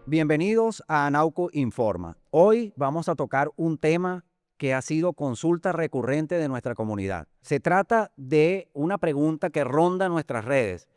Bienvenidos a Anauco Informa. Hoy vamos a tocar un tema que ha sido consulta recurrente de nuestra comunidad. Se trata de una pregunta que ronda nuestras redes.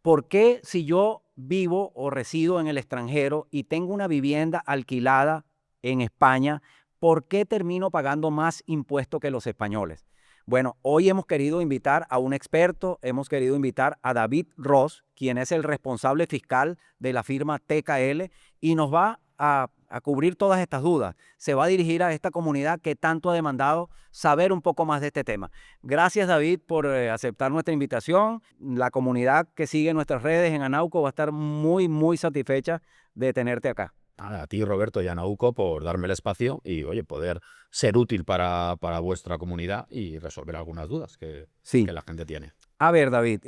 ¿Por qué si yo vivo o resido en el extranjero y tengo una vivienda alquilada en España, por qué termino pagando más impuestos que los españoles? Bueno, hoy hemos querido invitar a un experto, hemos querido invitar a David Ross, quien es el responsable fiscal de la firma TKL y nos va a cubrir todas estas dudas. Se va a dirigir a esta comunidad que tanto ha demandado saber un poco más de este tema. Gracias, David, por aceptar nuestra invitación. La comunidad que sigue nuestras redes en Anauco va a estar muy, muy satisfecha de tenerte acá. A ti, Roberto, y a Nauco por darme el espacio y, oye, poder ser útil para vuestra comunidad y resolver algunas dudas Sí. que la gente tiene. A ver, David,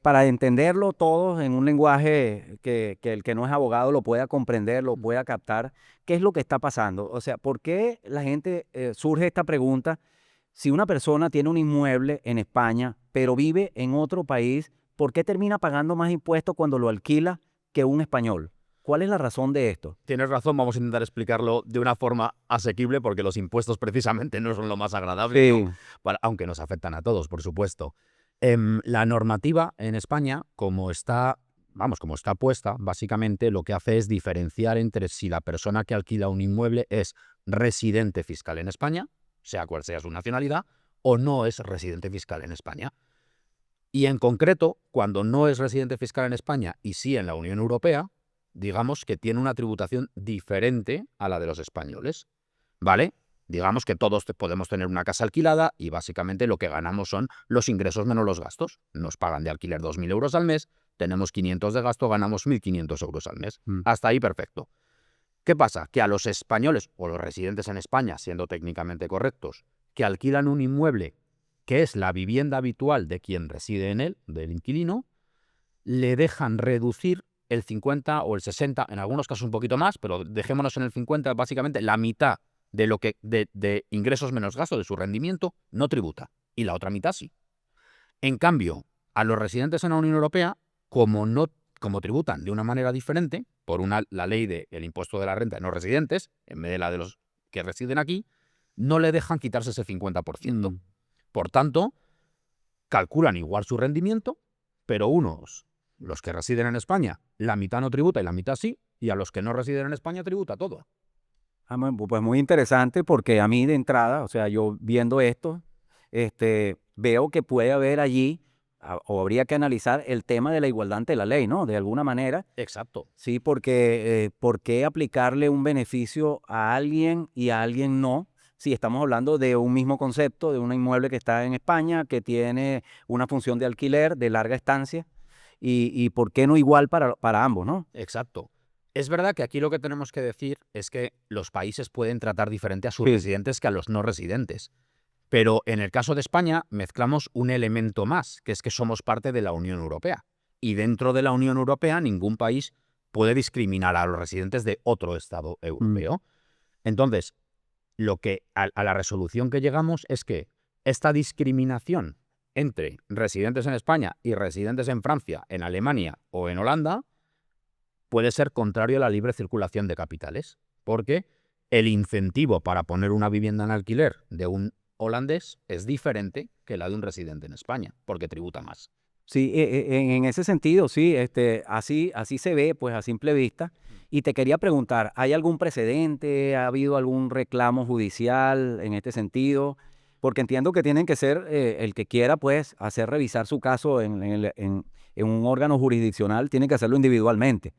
para entenderlo todos en un lenguaje que el que no es abogado lo pueda comprender, lo pueda captar, ¿qué es lo que está pasando? O sea, ¿por qué la gente surge esta pregunta? Si una persona tiene un inmueble en España, pero vive en otro país, ¿por qué termina pagando más impuestos cuando lo alquila que un español? ¿Cuál es la razón de esto? Tienes razón, vamos a intentar explicarlo de una forma asequible porque los impuestos precisamente no son lo más agradable, ¿no? Sí. Aunque nos afectan a todos, por supuesto. La normativa en España, como está puesta, básicamente lo que hace es diferenciar entre si la persona que alquila un inmueble es residente fiscal en España, sea cual sea su nacionalidad, o no es residente fiscal en España. Y en concreto, cuando no es residente fiscal en España y sí en la Unión Europea, digamos que tiene una tributación diferente a la de los españoles, ¿vale? Digamos que todos podemos tener una casa alquilada y básicamente lo que ganamos son los ingresos menos los gastos. Nos pagan de alquiler 2.000 euros al mes, tenemos 500 de gasto, ganamos 1.500 euros al mes. Hasta ahí perfecto. ¿Qué pasa? Que a los españoles o los residentes en España, siendo técnicamente correctos, que alquilan un inmueble que es la vivienda habitual de quien reside en él, del inquilino, le dejan reducir el 50 o el 60, en algunos casos un poquito más, pero dejémonos en el 50, básicamente la mitad de lo que de ingresos menos gastos de su rendimiento no tributa y la otra mitad sí. En cambio, a los residentes en la Unión Europea, como tributan de una manera diferente, por la ley del impuesto de la renta de no residentes, en vez de la de los que residen aquí, no le dejan quitarse ese 50%. Por tanto, calculan igual su rendimiento, pero los que residen en España, la mitad no tributa y la mitad sí, y a los que no residen en España tributa todo. Pues muy interesante porque a mí de entrada, o sea, yo viendo esto, veo que puede haber allí, o habría que analizar el tema de la igualdad ante la ley, ¿no? De alguna manera. Exacto. Sí, porque ¿por qué aplicarle un beneficio a alguien y a alguien no? Si estamos hablando de un mismo concepto, de un inmueble que está en España, que tiene una función de alquiler de larga estancia, y ¿por qué no igual para ambos, no? Exacto. Es verdad que aquí lo que tenemos que decir es que los países pueden tratar diferente a sus Sí. residentes que a los no residentes. Pero en el caso de España mezclamos un elemento más, que es que somos parte de la Unión Europea. Y dentro de la Unión Europea ningún país puede discriminar a los residentes de otro Estado europeo. Entonces, a la resolución que llegamos es que esta discriminación entre residentes en España y residentes en Francia, en Alemania o en Holanda puede ser contrario a la libre circulación de capitales, porque el incentivo para poner una vivienda en alquiler de un holandés es diferente que la de un residente en España, porque tributa más. Sí, en ese sentido, sí, así se ve, pues a simple vista. Y te quería preguntar, ¿hay algún precedente? ¿Ha habido algún reclamo judicial en este sentido? Porque entiendo que tienen que ser el que quiera, pues, hacer revisar su caso en un órgano jurisdiccional, tiene que hacerlo individualmente.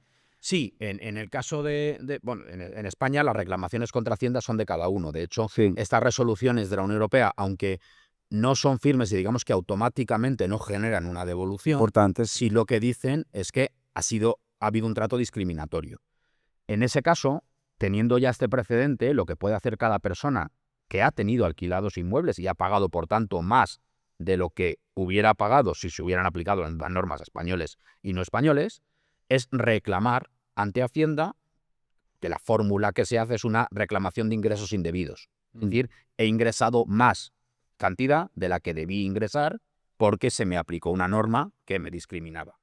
Sí, en el caso bueno, en España las reclamaciones contra Hacienda son de cada uno. De hecho, Sí. estas resoluciones de la Unión Europea, aunque no son firmes y digamos que automáticamente no generan una devolución, Importantes. sí lo que dicen es que ha habido un trato discriminatorio. En ese caso, teniendo ya este precedente, lo que puede hacer cada persona que ha tenido alquilados inmuebles y ha pagado, por tanto, más de lo que hubiera pagado si se hubieran aplicado las normas españoles y no españoles, es reclamar ante Hacienda, que la fórmula que se hace es una reclamación de ingresos indebidos. Es decir, he ingresado más cantidad de la que debí ingresar porque se me aplicó una norma que me discriminaba.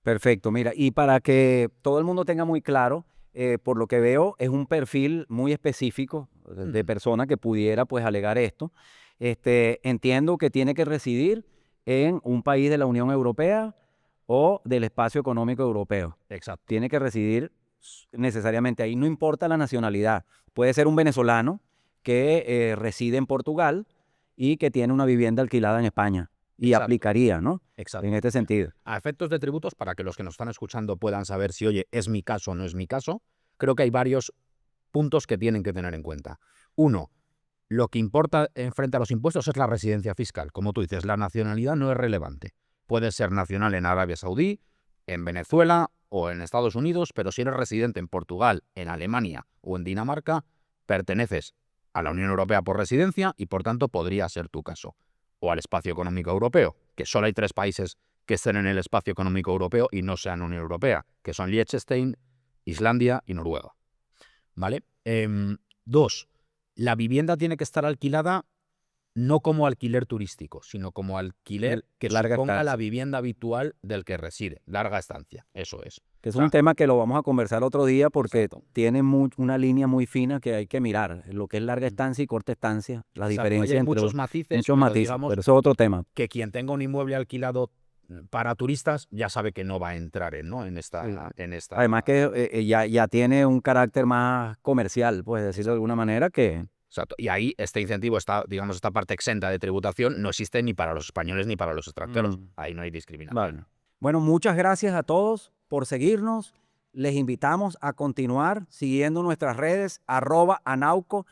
Perfecto, mira, y para que todo el mundo tenga muy claro, por lo que veo, es un perfil muy específico de persona que pudiera pues alegar esto. Entiendo que tiene que residir en un país de la Unión Europea o del espacio económico europeo. Exacto. Tiene que residir necesariamente ahí, no importa la nacionalidad. Puede ser un venezolano que reside en Portugal y que tiene una vivienda alquilada en España. Y Exacto. aplicaría, ¿no? Exacto. En este sentido. A efectos de tributos, para que los que nos están escuchando puedan saber si, oye, es mi caso o no es mi caso, creo que hay varios puntos que tienen que tener en cuenta. Uno, lo que importa en frente a los impuestos es la residencia fiscal. Como tú dices, la nacionalidad no es relevante. Puedes ser nacional en Arabia Saudí, en Venezuela o en Estados Unidos, pero si eres residente en Portugal, en Alemania o en Dinamarca, perteneces a la Unión Europea por residencia y, por tanto, podría ser tu caso. O al espacio económico europeo, que solo hay 3 países que estén en el espacio económico europeo y no sean Unión Europea, que son Liechtenstein, Islandia y Noruega. ¿Vale? 2. La vivienda tiene que estar alquilada no como alquiler turístico, sino como alquiler que Larga suponga estancia. la vivienda habitual del que reside. Larga estancia, eso es. Que es O sea, un tema que lo vamos a conversar otro día porque exacto. tiene una línea muy fina que hay que mirar. Lo que es larga estancia y corta estancia, la Exacto, diferencia hay entre muchos matices, muchos pero matices, digamos pero eso es otro tema. que quien tenga un inmueble alquilado para turistas ya sabe que no va a entrar en esta... Además que ya tiene un carácter más comercial, pues decirlo de alguna manera, que Exacto. Y ahí este incentivo, digamos, esta parte exenta de tributación no existe ni para los españoles ni para los extranjeros. Ahí no hay discriminación. Vale. Bueno, muchas gracias a todos por seguirnos. Les invitamos a continuar siguiendo nuestras redes, @Anauco.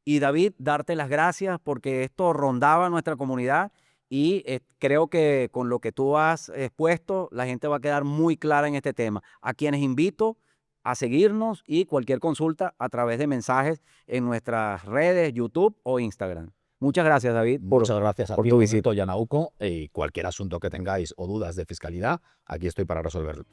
Y David, darte las gracias porque esto rondaba nuestra comunidad y creo que con lo que tú has expuesto, la gente va a quedar muy clara en este tema. A quienes invito a seguirnos y cualquier consulta a través de mensajes en nuestras redes, YouTube o Instagram. Muchas gracias, David, Muchas gracias a por ti, tu visita. Yanauco, y cualquier asunto que tengáis o dudas de fiscalidad, aquí estoy para resolverlo.